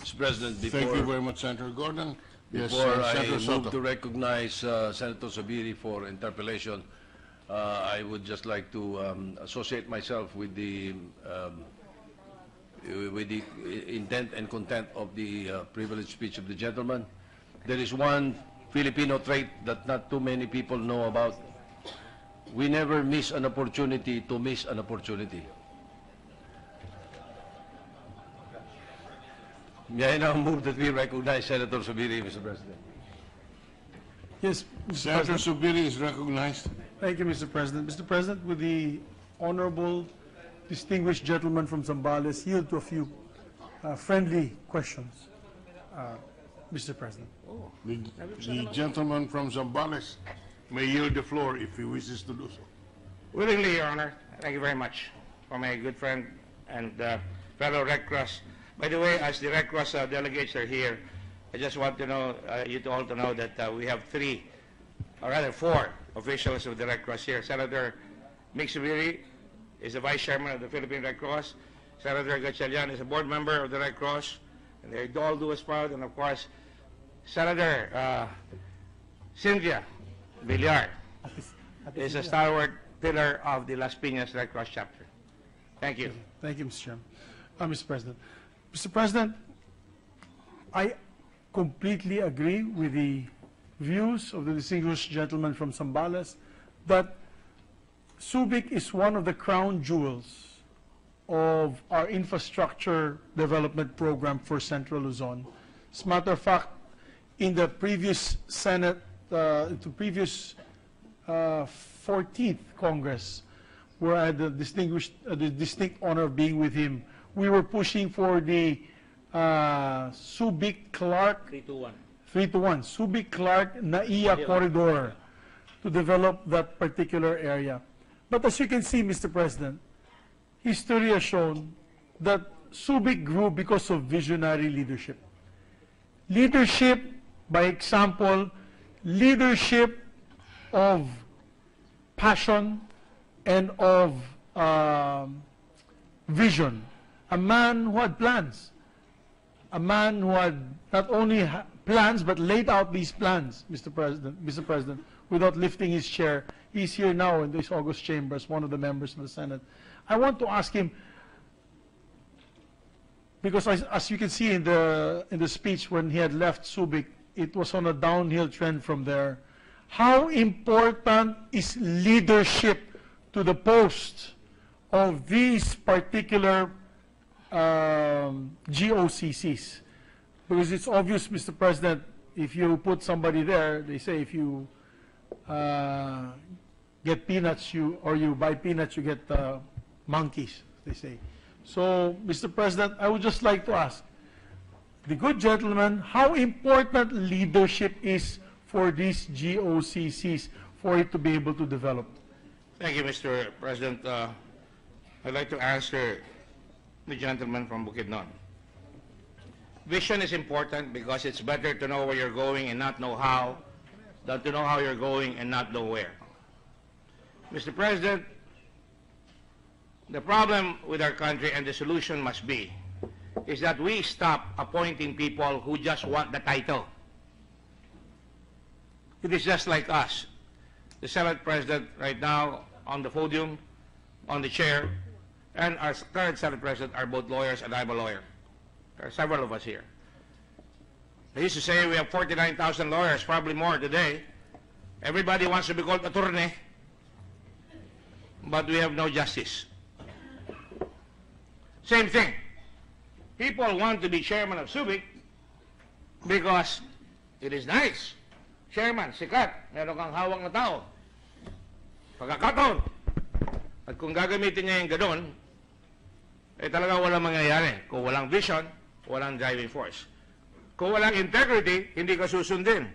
Mr. President, Thank you very much, Senator Gordon. Yes, before I Senator Soto. move to recognize Senator Zubiri for interpellation, I would just like to associate myself with the intent and content of the privileged speech of the gentleman. There is one Filipino trait that not too many people know about. We never miss an opportunity to miss an opportunity. May I now move that we recognize Senator Zubiri, Mr. President. Yes, Mr. Senator President. Zubiri is recognized. Thank you, Mr. President. Mr. President, with the honorable, distinguished gentleman from Zambales, yield to a few friendly questions, Mr. President. The gentleman from Zambales may yield the floor if he wishes to do so. Willingly, Your Honor. Thank you very much for my good friend and fellow Red Cross. By the way, as the Red Cross delegates are here, I just want to know, you all to know that we have three, or rather four, officials of the Red Cross here. Senator Sen Zubiri is the Vice Chairman of the Philippine Red Cross. Senator Gatchalian is a board member of the Red Cross, and they all do us proud. And of course, Senator Cynthia Villar is a stalwart pillar of the Las Piñas Red Cross chapter. Thank you. Thank you, Mr. Chairman. Mr. President. Mr. President, I completely agree with the views of the distinguished gentleman from Zambales that Subic is one of the crown jewels of our infrastructure development program for Central Luzon. As a matter of fact, in the previous Senate, the previous 14th Congress, where I had the distinct honor of being with him, we were pushing for the Subic-Clark 3-to-1 Subic-Clark-Naiya corridor to develop that particular area. But as you can see, Mr. President, history has shown that Subic grew because of visionary leadership. Leadership, by example, leadership of passion and of vision. A man who had plans. A man who had not only plans, but laid out these plans, Mr. President, without lifting his chair. He's here now in this August chamber as one of the members of the Senate. I want to ask him, because as you can see in the speech when he had left Subic, it was on a downhill trend from there. How important is leadership to the post of these particular GOCCs? Because it's obvious, Mr. President, if you put somebody there, they say if you get peanuts, or you buy peanuts, you get monkeys, they say. So, Mr. President, I would just like to ask the good gentleman how important leadership is for these GOCCs for it to be able to develop. Thank you, Mr. President. I'd like to answer the gentleman from Bukidnon. Vision is important because it's better to know where you're going and not know how than to know how you're going and not know where. Mr. President, the problem with our country, and the solution must be, is that we stop appointing people who just want the title. It is just like us. The Senate President right now on the podium, on the chair, and our current Senate President are both lawyers, and I'm a lawyer. There are several of us here. I used to say we have 49,000 lawyers, probably more today. Everybody wants to be called attorney, but we have no justice. Same thing. People want to be chairman of Subic because it is nice. Chairman, sikat, meron kang hawak na tao. Pagkakataon. At kung gagamitin niya yung gano'n, eh talaga walang mangyayari. Kung walang vision, walang driving force. Kung walang integrity, hindi ka susundin.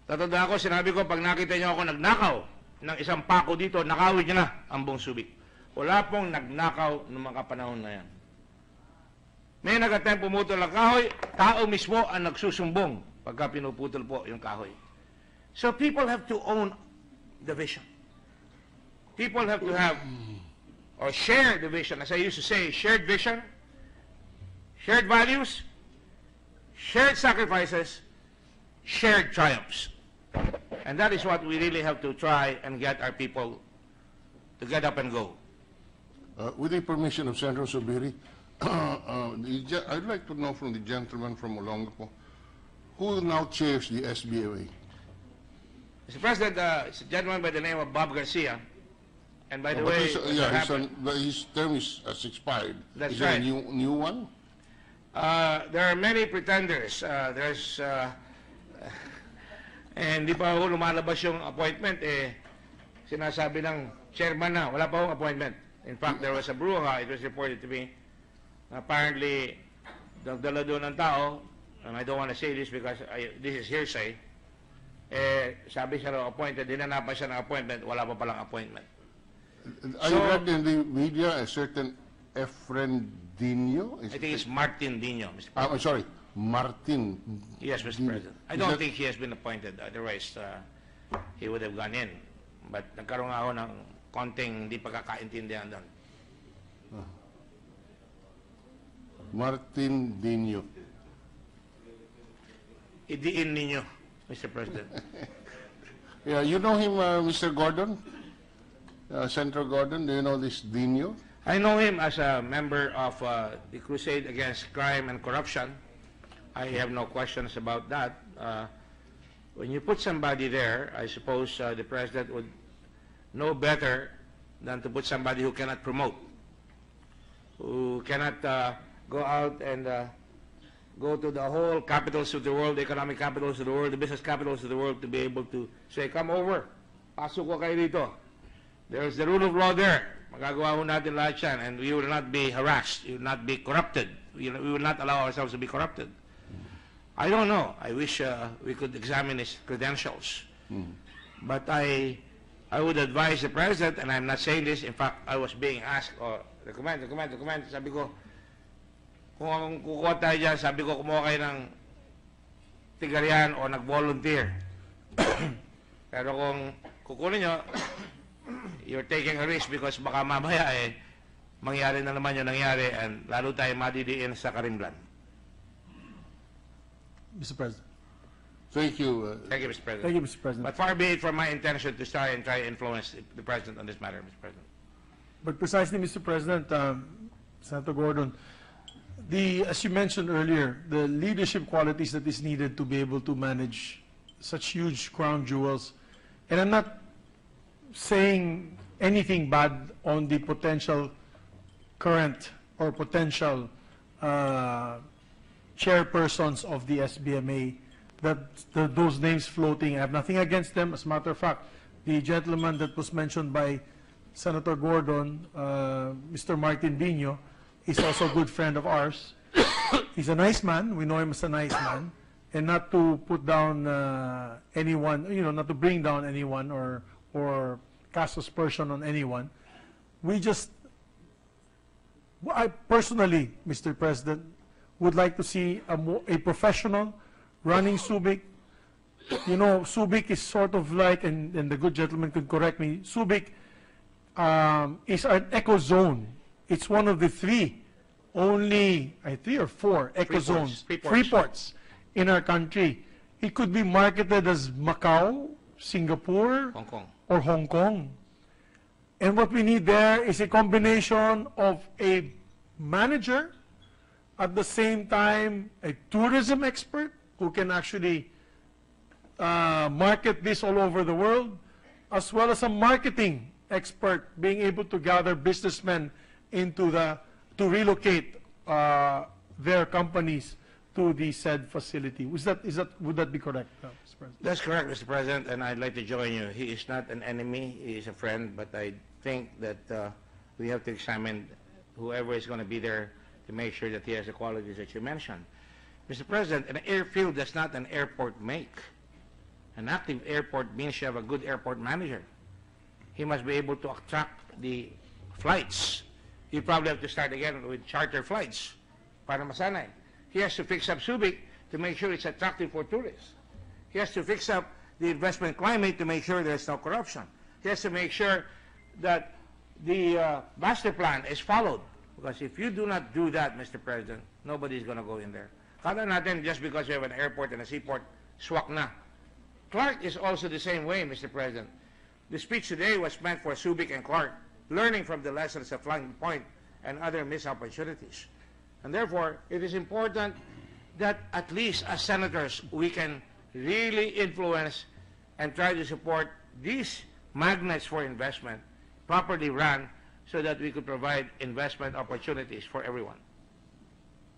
Tatanda ako, sinabi ko, pag nakita niyo ako nagnakaw ng isang pako dito, nakawin niyo na ang buong Subic. Wala pong nagnakaw ng mga panahon na yan. May nag-attempt pumutol ng kahoy, tao mismo ang nagsusumbong pagka pinuputol po yung kahoy. So people have to own the vision. People have to have, or share the vision. As I used to say, shared vision, shared values, shared sacrifices, shared triumphs. And that is what we really have to try and get our people to get up and go. With the permission of Sen Zubiri, I'd like to know from the gentleman from Olongapo, who now chairs the SBMA? Mr. President, it's a gentleman by the name of Bob Garcia. And by the But way, his term has expired. That's Is there right. a new one? there are many pretenders. Hindi pa ako lumalabas yung appointment, sinasabi ng chairman na, wala pa akong appointment. In fact, there was a brouhaha, it was reported to me, apparently, nagdala doon ng tao, and I don't want to say this because this is hearsay, sabi siya raw appointed, dinanapan siya ng appointment, wala pa palang appointment. I read in the media a certain Efren Dino. I think it's Martin Dino, Mr. President. I'm sorry, Martin. Yes, Mr. President. I don't think he has been appointed, otherwise he would have gone in. But nagkaroon ako ng konting hindi pagkakaintindihan doon. Martin Dino. Idiin ninyo, Mr. President. Yeah, you know him, Mr. Gordon? Senator Gordon, do you know this Dino? I know him as a member of the Crusade Against Crime and Corruption. I have no questions about that. When you put somebody there, I suppose the President would know better than to put somebody who cannot promote, who cannot go out and go to the whole capitals of the world, the economic capitals of the world, the business capitals of the world, to be able to say, come over, pasok ko kayo dito. There's the rule of law there. Magagawa ho natin lahat yan, and we will not be harassed. We will not be corrupted. We will not allow ourselves to be corrupted. I don't know. I wish we could examine his credentials. But I would advise the President, and I'm not saying this, in fact, I was being asked, recommend, sabi ko, kung kukuha tayo dyan, sabi ko, kumuha kayo ng tigarian o nag-volunteer. Pero kung kukunin nyo, you're taking a risk because baka mamaya mangyari na naman yung nangyari and lalo tayo madidiin sa karimlan. Mr. President. Thank you. Thank you, Mr. President. Thank you, Mr. President. But far be it from my intention to try and influence the President on this matter, Mr. President. But precisely, Mr. President, Senator Gordon, as you mentioned earlier, the leadership qualities that is needed to be able to manage such huge crown jewels, and I'm not saying anything bad on the potential current or potential chairpersons of the SBMA, those names floating, I have nothing against them. As a matter of fact, the gentleman that was mentioned by Senator Gordon, Mr. Martin Dino, is also a good friend of ours. He's a nice man. We know him as a nice man. And not to put down anyone, not to bring down anyone or cast aspersion on anyone. I personally, Mr. President, would like to see a professional running Subic. Subic is sort of like, and the good gentleman could correct me, Subic is an eco zone. It's one of the three or four eco zones, free ports in our country. It could be marketed as Macau, Singapore, Hong Kong. or Hong Kong. And what we need there is a combination of a manager, at the same time a tourism expert who can actually market this all over the world, as well as a marketing expert being able to gather businessmen to relocate their companies to the said facility. Would that be correct, Mr. President? That's correct, Mr. President, and I'd like to join you. He is not an enemy, he is a friend, but I think that we have to examine whoever is going to be there to make sure that he has the qualities that you mentioned. Mr. President, an airfield does not an airport make. An active airport means you have a good airport manager. He must be able to attract the flights. You probably have to start again with charter flights para masanay. He has to fix up Subic to make sure it's attractive for tourists. He has to fix up the investment climate to make sure there's no corruption. He has to make sure that the master plan is followed. Because if you do not do that, Mr. President, nobody's going to go in there. Kala natin just because we have an airport and a seaport, swak na. Clark is also the same way, Mr. President. The speech today was meant for Subic and Clark, learning from the lessons of Flying Point and other missed opportunities. And therefore, it is important that at least as senators, we can really influence and try to support these magnets for investment, properly run, so that we could provide investment opportunities for everyone.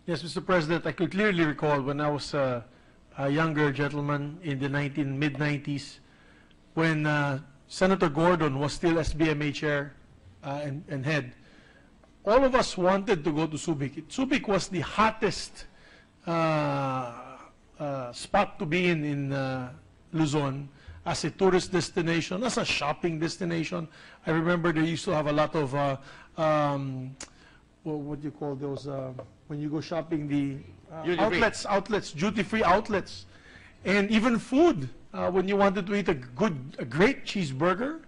Yes, Mr. President, I could clearly recall when I was a younger gentleman in the mid-90s, when Senator Gordon was still SBMA chair and head. All of us wanted to go to Subic. Subic was the hottest spot to be in Luzon as a tourist destination, as a shopping destination. I remember they used to have a lot of, what do you call those, when you go shopping, the outlets, duty-free outlets. And even food, when you wanted to eat a great cheeseburger,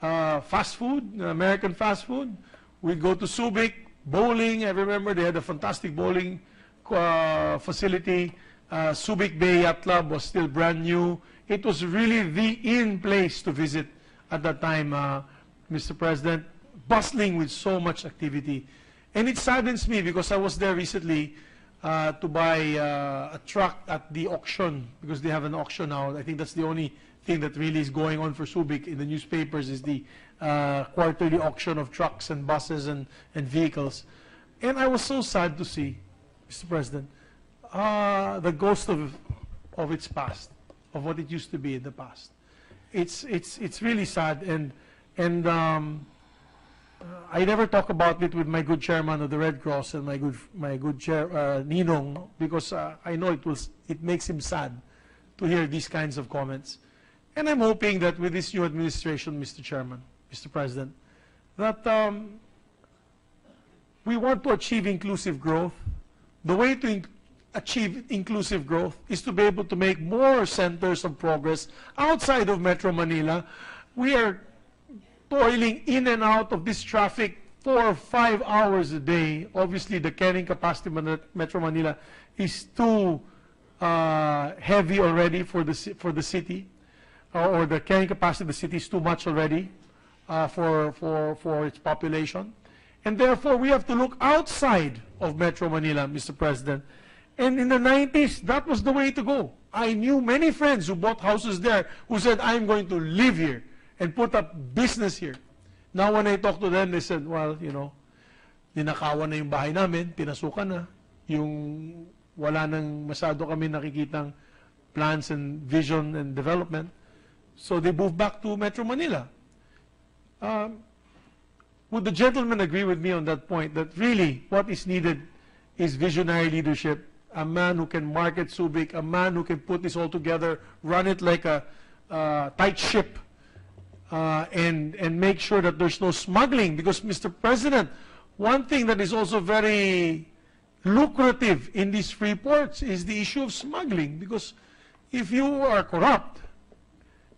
fast food, American fast food, we'd go to Subic. Bowling, I remember they had a fantastic bowling facility. Subic Bay Yacht Club was still brand new. It was really the in place to visit at that time, Mr. President, bustling with so much activity. And it saddens me because I was there recently to buy a truck at the auction, because they have an auction now. I think that's the only thing that really is going on for Subic in the newspapers, is the quarterly auction of trucks and buses and vehicles. And I was so sad to see, Mr. President, the ghost of its past, of what it used to be in the past. It's really sad, and I never talk about it with my good chairman of the Red Cross and my good chair Ninong, because I know it makes him sad to hear these kinds of comments. And I'm hoping that with this new administration, Mr. Chairman, Mr. President, that we want to achieve inclusive growth. The way to achieve inclusive growth is to be able to make more centers of progress outside of Metro Manila. We are toiling in and out of this traffic 4 or 5 hours a day. Obviously, the carrying capacity of Metro Manila is too heavy already for the city, or the carrying capacity of the city is too much already for its population. And therefore, we have to look outside of Metro Manila, Mr. President. And in the 90s, that was the way to go. I knew many friends who bought houses there who said, I'm going to live here and put up business here. Now, when I talk to them, they said, well, you know, ninakawan na yung bahay namin, pinasukan na, yung wala nang masyado kami nakikitang plans and vision and development. So they moved back to Metro Manila. Would the gentleman agree with me on that point, that really what is needed is visionary leadership, a man who can market Subic, a man who can put this all together, run it like a tight ship, and make sure that there's no smuggling? Because, Mr. President, one thing that is also very lucrative in these free ports is the issue of smuggling. Because if you are corrupt,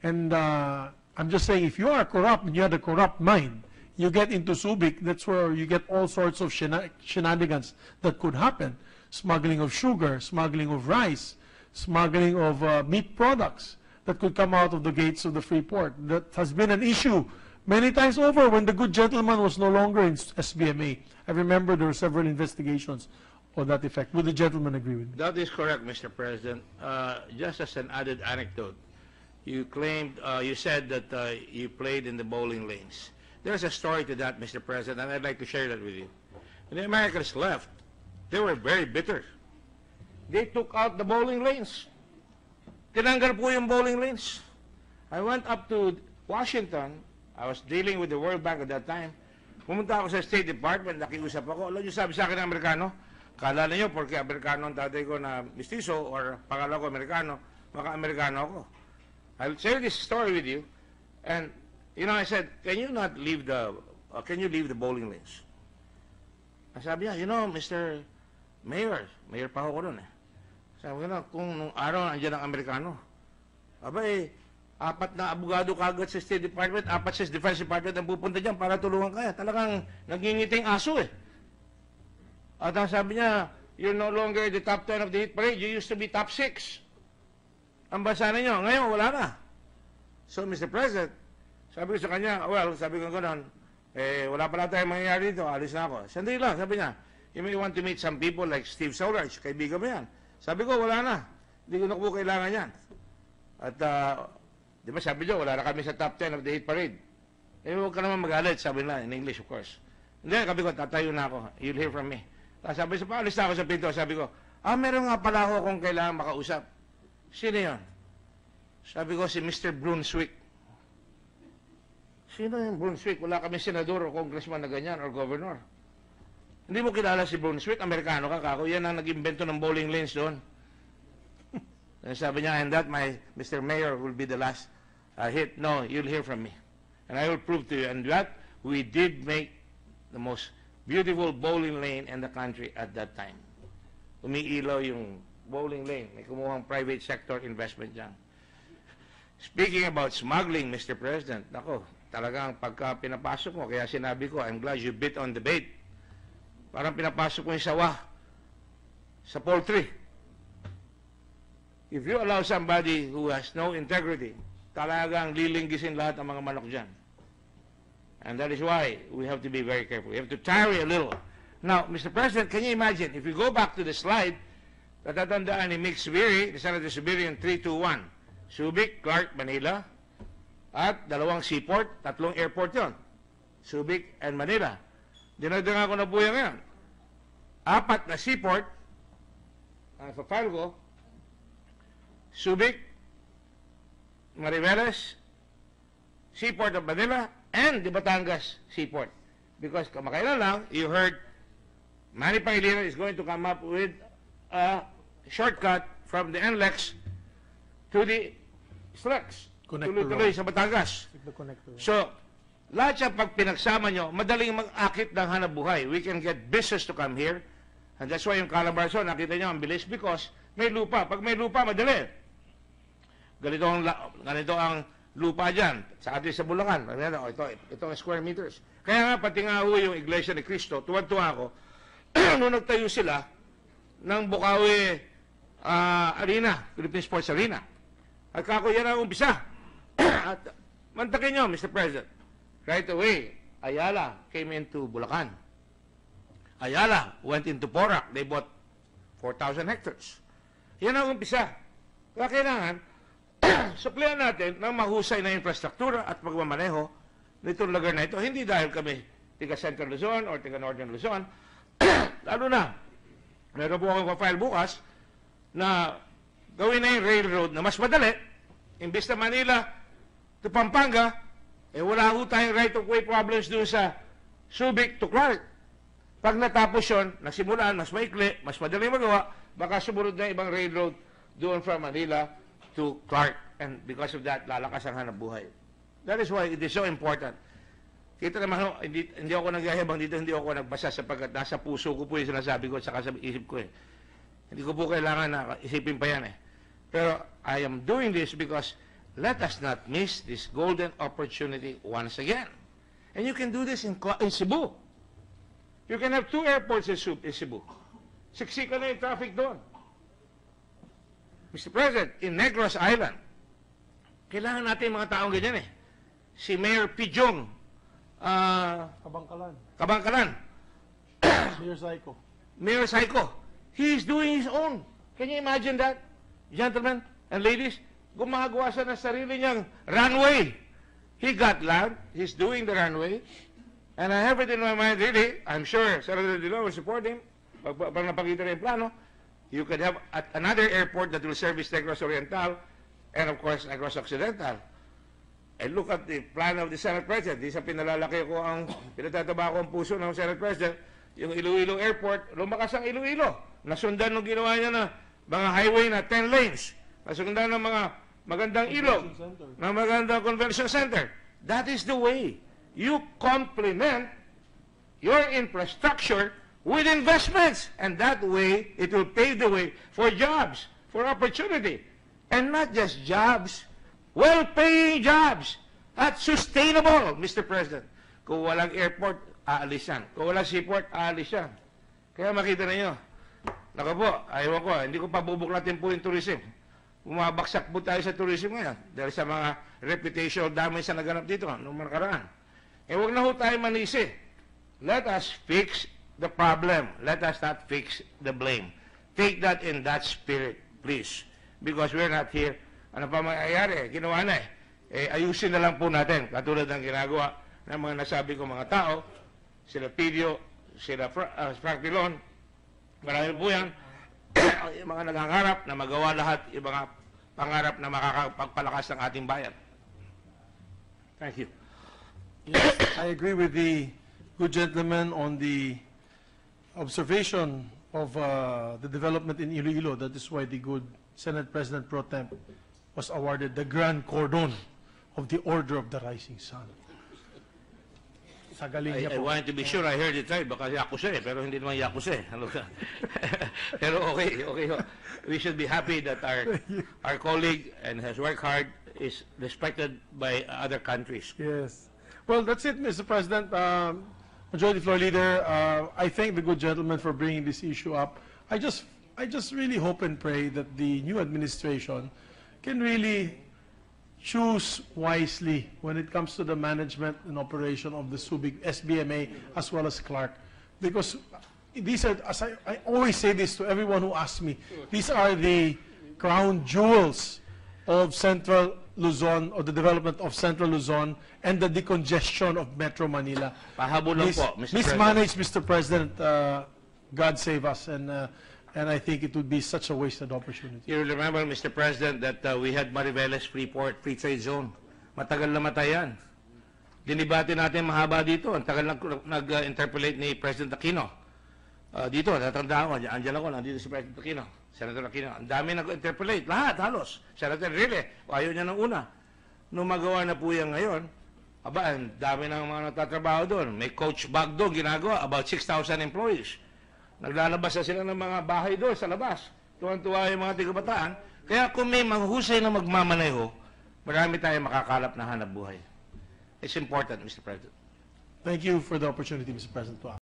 and I'm just saying, if you are corrupt and you have a corrupt mind, you get into Subic, that's where you get all sorts of shenanigans that could happen. Smuggling of sugar, smuggling of rice, smuggling of meat products that could come out of the gates of the free port. That has been an issue many times over when the good gentleman was no longer in SBMA. I remember there were several investigations on that effect. Would the gentleman agree with me? That is correct, Mr. President. Just as an added anecdote, you claimed, you said that you played in the bowling lanes. There's a story to that, Mr. President, and I'd like to share that with you. When the Americans left, they were very bitter. They took out the bowling lanes. Tinanggal po yung bowling lanes. I went up to Washington. I was dealing with the World Bank at that time. Pumunta ako sa State Department, nakiusap ako. Alam niyo, sabi sa akin ng Amerikano, kala niyo, porque Amerikano ang tatay ko na mestizo, or pangalawa ko Amerikano, baka Amerikano ako. I'll share this story with you. And, you know, I said, can you leave the bowling lanes? Sabi niya, you know, Mr. Mayor pa ako doon eh. Sabi ko na, kung nung araw nandiyan ang Amerikano, abay, 4 na abogado kagad sa State Department, 4 sa Defense Department ang pupunta dyan para tulungan kaya. Talagang nagingiting aso eh. At ang sabi niya, you're no longer the top 10 of the hit parade. You used to be top 6. Ang bansa ninyo, ngayon wala na. So, Mr. President, sabi ko sa kanya, well, sabi ko gano'n, wala pala tayong mangyayari dito, alis na ako. Sandali lang, sabi niya, you may want to meet some people like Steve Solarch, kaibigan mo yan. Sabi ko, wala na. Hindi ko na po kailangan yan. At, di ba sabi niyo, wala na kami sa top 10 of the hit parade. Huwag ka naman magalit, sabi nila, in English, of course. Hindi, sabi ko, tatayo na ako. You'll hear from me. Tapos sabi ko, paalis na ako sa pinto. Sabi ko, meron nga pala ako kung kailangan makausap. Sino yun? Sabi ko, si Mr. Brunswick. Sino yung Brunswick? Wala kami senador o congressman na ganyan or governor. Hindi mo kilala si Brunswick? Amerikano ka, kako. Yan ang nag-invento ng bowling lanes doon. Sabi niya, and that, Mr. Mayor, will be the last hit. No, you'll hear from me. And I will prove to you. And that, we did make the most beautiful bowling lane in the country at that time. Umiilaw yung bowling lane. May kumuhang private sector investment dyan. Speaking about smuggling, Mr. President, ako, talagang pagka pinapasok mo, kaya sinabi ko, I'm glad you bit on the bait. Parang pinapasok mo yung sawa sa poultry. If you allow somebody who has no integrity, talagang lilinggisin lahat ng mga manok dyan. And that is why we have to be very careful. We have to tarry a little. Now, Mr. President, can you imagine, if we go back to the slide, natatandaan ni Mick Zubiri, ni Senator Zubiri yung 321, Subic, Clark, Manila, at dalawang seaport, tatlong airport yon, Subic and Manila. Dinagdagan ko na po yan ngayon. 4 na seaport, sa file ko, Subic, Mariveles, Seaport of Manila, and the Batangas Seaport. Because kamakailan lang, you heard Manny Pangilinan is going to come up with a shortcut from the NLEX to the SLEX. Tuloy-tuloy sa Batangas. So, lahat siya pag pinagsama nyo, madaling mag-akit ng hanap buhay. We can get business to come here. And that's why yung Calabarzon, nakita nyo ang bilis because may lupa. Pag may lupa, madali. Ganito ang lupa dyan. Sa atin sa Bulacan. Ito ang square meters. Kaya nga, pati nga ho yung Iglesia ni Cristo, tuwan-tuwa ako, nung nagtayo sila ng Bukawi Arena, Philippine Sports Arena. At kako yan ang umpisa. At mantakin nyo, Mr. President, right away, Ayala came into Bulacan. Ayala went into Porac. They bought 4,000 hectares. Yan ang umpisa. Kaya kailangan, suplihan natin ng mahusay na infrastruktura at pagmamaneho nitong lugar na ito. Hindi dahil kami tiga Central Luzon or tiga Northern Luzon. Lalo na, meron po akong file bukas na gawin na yung railroad na mas madali. Imbis na Manila to Pampanga, wala ho tayong right-of-way problems doon sa Subic to Clark. Pag natapos yun, nasimulaan, mas maikli, mas madali magawa, baka sumunod na ibang railroad doon from Manila to Clark. And because of that, lalakas ang hanap buhay. That is why it is so important. Kita naman, hindi ako nagyayabang dito, hindi ako nagbasa sapagkat nasa puso ko po yung sinasabi ko at saka sa isip ko . Hindi ko po kailangan na isipin pa yan . Pero I am doing this because let us not miss this golden opportunity once again. And you can do this in Cebu. You can have 2 airports in Cebu. Siksikan na yung traffic doon. Mr. President, in Negros Island, kailangan natin mga taong ganyan . Si Mayor Pijong, Kabangkalan. Mayor Saiko. He is doing his own. Can you imagine that? Gentlemen and ladies, gumagawa siya ng sarili niyang runway. He got land. He's doing the runway. And I have it in my mind, really, I'm sure Senator Dilo will support him. Pag napakita na yung plano, you could have another airport that will service Negros Oriental and, of course, Negros Occidental. And look at the plan of the Senate President. Di sa pinalalaki ko pinatataba ko ang puso ng Senate President, yung Iloilo Airport, lumakas ang Iloilo. Nasundan nung ginawa niya na mga highway na 10 lanes. Nasundan ng mga magandang ilog, ng magandang convention center. That is the way. You complement your infrastructure with investments. And that way, it will pave the way for jobs, for opportunity. And not just jobs, well-paying jobs at sustainable, Mr. President. Kung walang airport, aalis yan. Kung walang seaport, aalis yan. Kaya makita ninyo, Naku po, ayaw ko, hindi ko pa bubuklatin po yung tourism. Bumabaksak po tayo sa tourism ngayon dahil sa mga reputational damage na naganap dito noong mga nakaraan. Huwag na ho tayo manisi. Let us fix the problem. Let us not fix the blame. Take that in that spirit, please. Because we're not here. Ano pa mangyayari? Ginawa na ayusin na lang po natin. Katulad ng ginagawa ng mga nasabi ko mga tao, sila Pidio, sila Frank Pilon, marami po yan, yung mga nangangarap na magawa lahat, yung mga pangarap na makakapagpalakas ng ating bayan. Thank you. Yes, I agree with the good gentleman on the observation of the development in Iloilo. That is why the good Senate President Pro Tem was awarded the Grand Cordon of the Order of the Rising Sun. Sa galing niya I po. wanted to be sure I heard it right, baka Yakuza pero hindi naman Yakuza Ano ka? Pero okay. We should be happy that our colleague and has worked hard is respected by other countries. Yes. Well, that's it, Mr. President. Majority Floor Leader, I thank the good gentleman for bringing this issue up. I just really hope and pray that the new administration can really choose wisely when it comes to the management and operation of the Subic, SBMA, as well as Clark. Because these are, as I always say this to everyone who asks me, these are the crown jewels of Central Luzon, or the development of Central Luzon, and the decongestion of Metro Manila. Pahabol lang po, Mr. President. Mismanaged, Mr. President, God save us, and I think it would be such a wasted opportunity. You remember, Mr. President, that we had Mariveles Freeport, Free Trade Zone. Matagal na matayan. Dinibati natin mahaba dito. Ang tagal nag-interpolate ni President Aquino. Dito, natandaan ko, andyan ako, nandito si President Aquino, Senator Aquino. Ang dami nag-interpolate, lahat, halos. Senator Rile, ayaw niya ng una. Nung magawa na po yan ngayon, ang dami ng mga natatrabaho doon. May coach bag doon, ginagawa, about 6,000 employees. Naglalabas na sila ng mga bahay doon sa labas. Tuwan-tuwa yung mga tigabataan. Kaya kung may manghusay na magmamaneho, marami tayong makakalap na hanap buhay. It's important, Mr. President. Thank you for the opportunity, Mr. President, to ask.